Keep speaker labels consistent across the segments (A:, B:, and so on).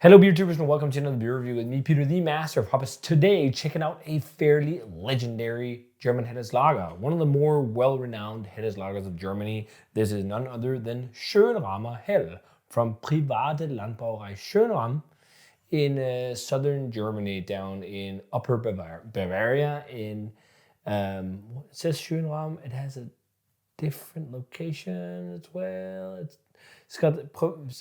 A: Hello beer tubers and welcome to another beer review with me, Peter, the master of hoppers. Today, checking out a fairly legendary German Helles lager, one of the more well-renowned Helles lagers of Germany. This is none other than Schönramer Hell from Private Landbrauerei Schönram in southern Germany, down in Upper Bavaria. It says Schönram. It has a different location as well. It's got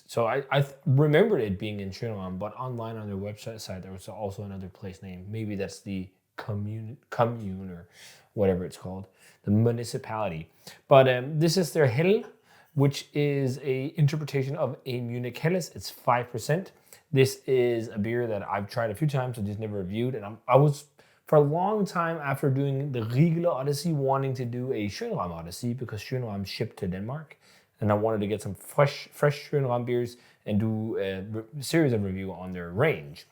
A: so I remembered it being in Schönram, but online on their website there was also another place name. Maybe that's the commune or whatever it's called, the municipality. But this is their Hell, which is a interpretation of a Munich Helles. It's 5%. This is a beer that I've tried a few times, I just never reviewed, and I was for a long time after doing the Riegler Odyssey wanting to do a Schönram Odyssey because Schönram shipped to Denmark. And I wanted to get some fresh Schönram beers and do a series of review on their range.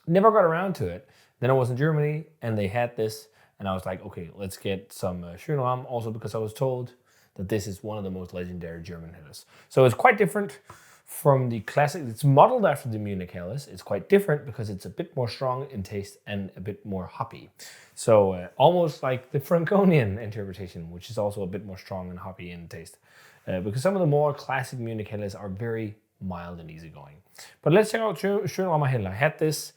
A: Never got around to it. Then I was in Germany and they had this, and I was like, okay, let's get some Schönram. Also because I was told that this is one of the most legendary German Helles. So it's quite different from the classic. It's modeled after the Munich Helles. It's quite different because it's a bit more strong in taste and a bit more hoppy. So almost like the Franconian interpretation, which is also a bit more strong and hoppy in taste. Because some of the more classic Munich Helles are very mild and easygoing. But let's check out Schönramer Hell. I had this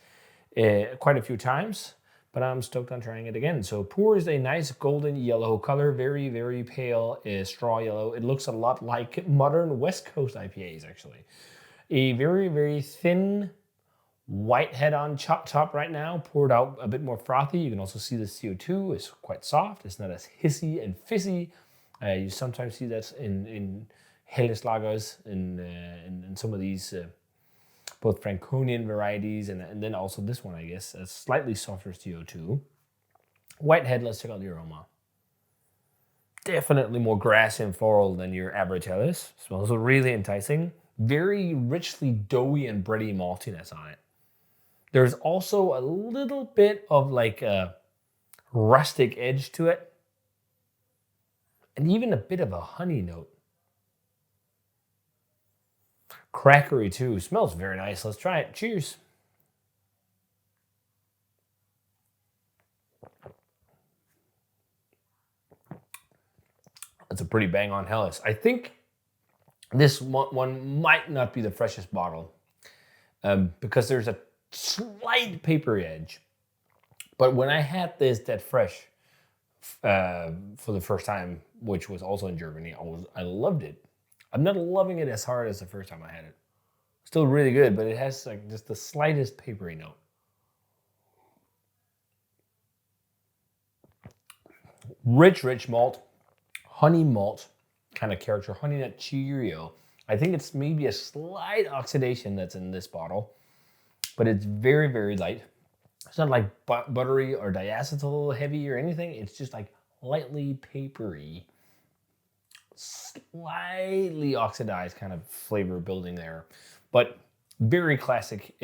A: quite a few times, but I'm stoked on trying it again. So pour is a nice golden yellow color, very, very pale straw yellow. It looks a lot like modern West Coast IPAs, actually. A very, very thin white head on top right now, poured out a bit more frothy. You can also see the CO2 is quite soft. It's not as hissy and fizzy. You sometimes see that in Helles lagers, in some of these both Franconian varieties, and then also this one, I guess, a slightly softer CO2. Whitehead, let's check out the aroma. Definitely more grassy and floral than your average Helles. Smells really enticing. Very richly doughy and bready maltiness on it. There's also a little bit of like a rustic edge to it. And even a bit of a honey note. Crackery too. Smells very nice. Let's try it. Cheers. That's a pretty bang on Helles. I think this one might not be the freshest bottle because there's a slight papery edge. But when I had this that fresh for the first time, which was also in Germany, I loved it. I'm not loving it as hard as the first time I had it. Still really good, but it has like just the slightest papery note. Rich malt, honey malt kind of character, honey nut Cheerio. I think it's maybe a slight oxidation that's in this bottle, but it's very, very light. It's not like buttery or diacetyl heavy or anything. It's just like lightly papery, slightly oxidized kind of flavor building there. But very classic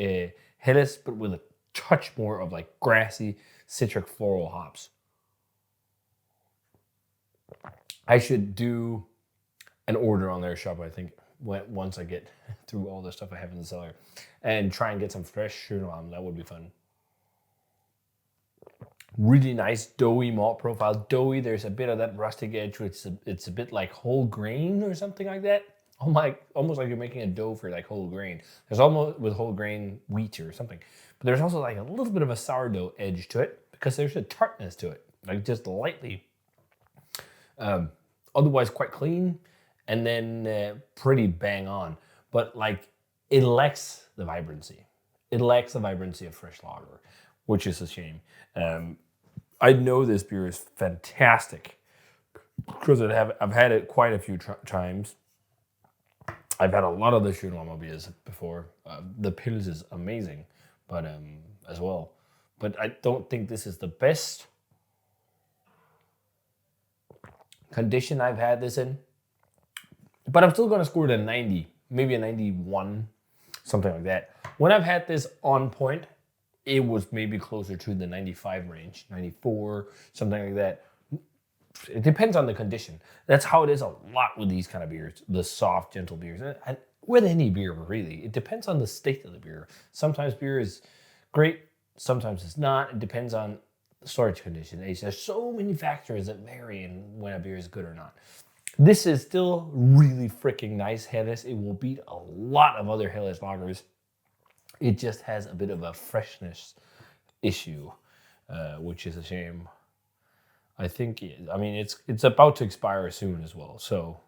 A: Helles, but with a touch more of like grassy, citric, floral hops. I should do an order on their shop, I think, once I get through all the stuff I have in the cellar, and try and get some fresh Schönram. That would be fun. Really nice doughy malt profile. Doughy, there's a bit of that rustic edge, which it's a bit like whole grain or something like that. Almost like you're making a dough for like whole grain. There's almost with whole grain wheat or something. But there's also like a little bit of a sourdough edge to it because there's a tartness to it, like just lightly. Otherwise quite clean, and then pretty bang on. But like it lacks the vibrancy. It lacks the vibrancy of fresh lager, which is a shame. I know this beer is fantastic because I've had it quite a few times. I've had a lot of the Schönramer beers before. The Pils is amazing, but as well. But I don't think this is the best condition I've had this in. But I'm still going to score it a 90, maybe a 91, something like that. When I've had this on point, it was maybe closer to the 95 range, 94, something like that. It depends on the condition. That's how it is a lot with these kind of beers, the soft, gentle beers. And with any beer, really. It depends on the state of the beer. Sometimes beer is great, sometimes it's not. It depends on the storage condition. There's so many factors that vary in when a beer is good or not. This is still really freaking nice Helles. It will beat a lot of other Helles lagers. It just has a bit of a freshness issue, which is a shame. I think, I mean, it's about to expire soon as well, so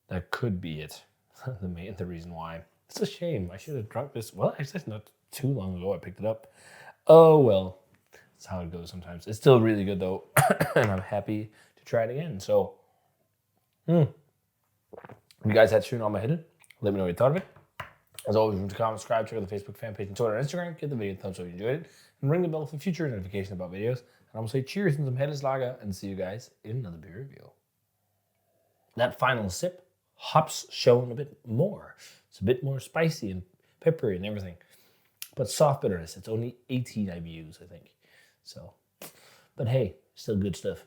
A: that could be it. The reason why. It's a shame. I should have drunk this. Well, actually, not too long ago I picked it up. Oh, well. That's how it goes sometimes. It's still really good, though, and I'm happy to try it again. So, if you guys had Schönramer hidden, let me know what you thought of it. As always, remember to comment, subscribe, check out the Facebook fan page and Twitter and Instagram. Give the video a thumbs up if you enjoyed it. And ring the bell for future notifications about videos. And I'm going to say cheers and some Helles Lager and see you guys in another beer review. That final sip, hops shown a bit more. It's a bit more spicy and peppery and everything. But soft bitterness. It's only 18 IBUs, I think. So, but hey, still good stuff.